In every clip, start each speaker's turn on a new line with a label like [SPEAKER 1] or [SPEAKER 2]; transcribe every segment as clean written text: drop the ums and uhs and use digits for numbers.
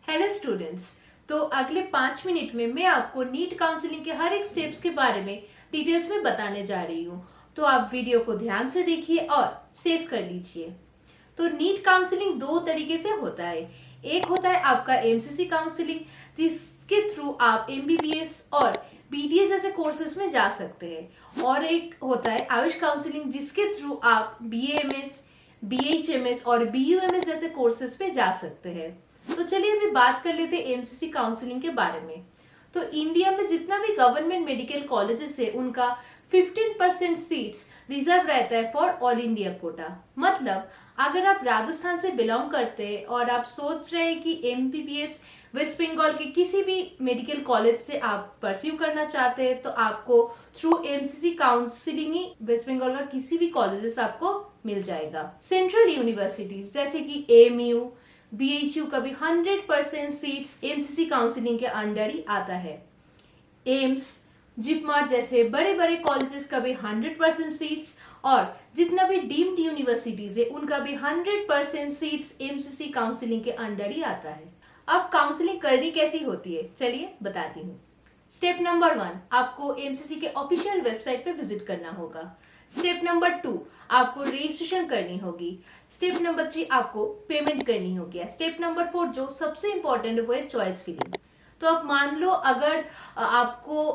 [SPEAKER 1] Hello students. तो अगले 5 minute में मैं आपको नीट काउंसलिंग के हर एक स्टेप्स के बारे में डिटेल्स में बताने जा रही हूँ। तो आप वीडियो को ध्यान से देखिए और सेव कर लीजिए। तो नीट काउंसलिंग दो तरीके से होता है। एक होता है आपका एमसीसी काउंसलिंग, जिसके थ्रू आप एमबीबीएस और बीडीएस जैसे कोर्सेज में जा सकते हैं, और एक होता है आयुष काउंसलिंग, जिसके थ्रू आप बीएएमएस, बीएचएमएस और बीयूएमएस जैसे कोर्सेज पे जा सकते हैं। तो चलिए अभी बात कर लेते हैं एमसीसी काउंसलिंग के बारे में। तो इंडिया में जितना भी गवर्नमेंट मेडिकल कॉलेजेस है, उनका 15% सीट्स रिजर्व रहता है फॉर ऑल इंडिया कोटा। मतलब अगर आप राजस्थान से बिलोंग करते हैं और आप सोच रहे हैं कि एमबीबीएस वेस्ट बंगाल के किसी भी मेडिकल कॉलेज से आप परस्यू करना चाहते हैं, तो आपको थ्रू एमसीसी काउंसलिंग ही वेस्ट बंगाल का किसी भी कॉलेजेस आपको मिल जाएगा। सेंट्रल यूनिवर्सिटीज जैसे कि एएमयू, बीएचयू का भी 100% सीट्स एमसीसी काउंसलिंग के अंडर ही आता है। एम्स, जिपमार जैसे बड़े बड़े कॉलेजेस का भी 100% सीट्स, और जितना भी डीम्ड यूनिवर्सिटीज है उनका भी 100% सीट्स एमसीसी काउंसलिंग के अंडर ही आता है। अब काउंसलिंग करनी कैसी होती है, चलिए बताती हूँ। स्टेप नंबर 1, आपको एमसीसी के ऑफिशियल वेबसाइट पे विजिट करना होगा। स्टेप नंबर 2, आपको रजिस्ट्रेशन करनी होगी। स्टेप नंबर 3, आपको पेमेंट करनी होगी। स्टेप नंबर 4 जो सबसे इंपॉर्टेंट है वो है चॉइस फिलिंग। तो आप मान लो अगर आपको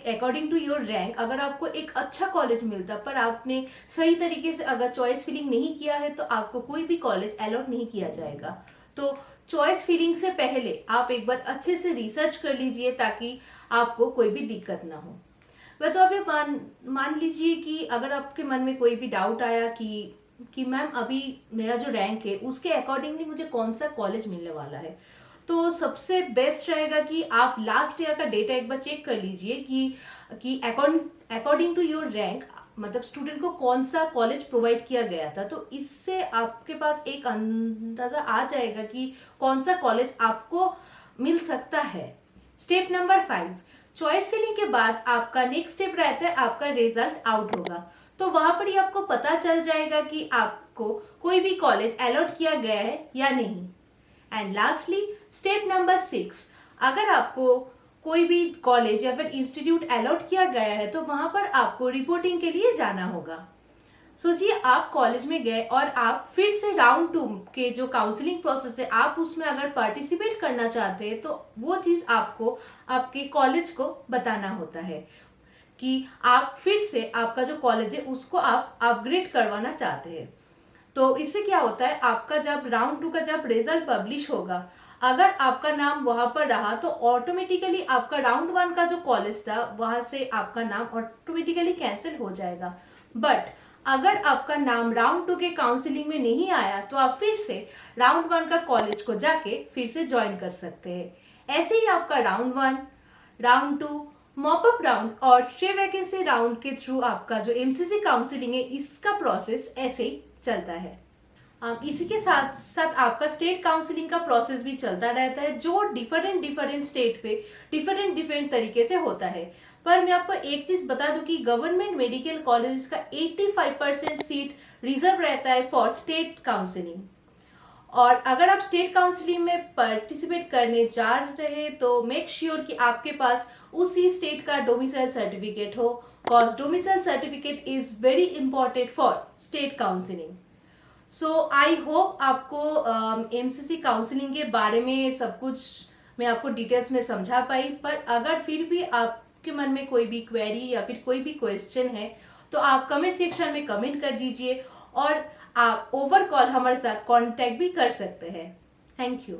[SPEAKER 1] अकॉर्डिंग टू योर रैंक अगर आपको एक अच्छा कॉलेज मिलता, पर आपने सही तरीके से अगर चॉइस फिलिंग नहीं किया है, तो आपको कोई भी कॉलेज अलॉट नहीं किया जाएगा। तो चॉइस फिलिंग से पहले आप एक बार अच्छे से रिसर्च कर लीजिए ताकि आपको कोई भी दिक्कत ना हो। वह तो अभी मान लीजिए कि अगर आपके मन में कोई भी डाउट आया कि मैम अभी मेरा जो रैंक है उसके अकॉर्डिंगली मुझे कौन सा कॉलेज मिलने वाला है, तो सबसे बेस्ट रहेगा कि आप लास्ट ईयर का डेटा एक बार चेक कर लीजिए कि अकॉर्डिंग टू योर रैंक मतलब स्टूडेंट को कौन सा कॉलेज प्रोवाइड किया गया था। तो इससे आपके पास एक अंदाजा आ जाएगा कि कौन सा कॉलेज आपको मिल सकता है। स्टेप नंबर 5, चॉइस फिलिंग के बाद आपका नेक्स्ट स्टेप रहता है आपका रिजल्ट आउट होगा। तो वहां पर ही आपको पता चल जाएगा कि आपको कोई भी कॉलेज अलॉट किया गया है या नहीं। एंड लास्टली स्टेप नंबर 6, अगर आपको कोई भी कॉलेज या फिर इंस्टीट्यूट अलॉट किया गया है तो वहां पर आपको रिपोर्टिंग के लिए जाना होगा। सोचिए आप कॉलेज में गए और आप फिर से राउंड 2 के जो काउंसलिंग प्रोसेस है आप उसमें अगर पार्टिसिपेट करना चाहते हैं, तो वो चीज आपको आपके कॉलेज को बताना होता है कि आप फिर से आपका जो कॉलेज है उसको आप अपग्रेड करवाना चाहते हैं। तो इससे क्या होता है, आपका जब राउंड 2 का जब रिजल्ट पब्लिश होगा, अगर आपका नाम वहां पर रहा तो ऑटोमेटिकली आपका राउंड 1 का जो कॉलेज था वहां से आपका नाम ऑटोमेटिकली कैंसिल हो जाएगा। बट अगर आपका नाम राउंड 2 के काउंसलिंग में नहीं आया तो आप फिर से राउंड 1 का कॉलेज को जाके फिर से ज्वाइन कर सकते हैं। ऐसे ही आपका राउंड 1, राउंड 2, मॉपअप राउंड और स्टे वैकेंसी राउंड के थ्रू आपका जो एमसीसी काउंसलिंग है इसका प्रोसेस ऐसे ही चलता है। इसी के साथ साथ आपका स्टेट काउंसलिंग का प्रोसेस भी चलता रहता है, जो डिफरेंट स्टेट पे डिफरेंट तरीके से होता है। पर मैं आपको एक चीज बता दूं कि गवर्नमेंट मेडिकल कॉलेज का 85% सीट रिजर्व रहता है फॉर स्टेट काउंसलिंग। और अगर आप स्टेट काउंसलिंग में पार्टिसिपेट करने जा रहे हैं तो मेक श्योर कि आपके पास उसी स्टेट का डोमिसाइल सर्टिफिकेट हो, cause domicile certificate is very important for state counselling. So I hope आपको एमसीसी काउंसलिंग के बारे में सब कुछ मैं आपको डिटेल्स में समझा पाई। पर अगर फिर भी आपके मन में कोई भी क्वेरी या फिर कोई भी क्वेश्चन है तो आप कमेंट सेक्शन में कमेंट कर दीजिए, और आप ओवर कॉल हमारे साथ कांटेक्ट भी कर सकते हैं। Thank you.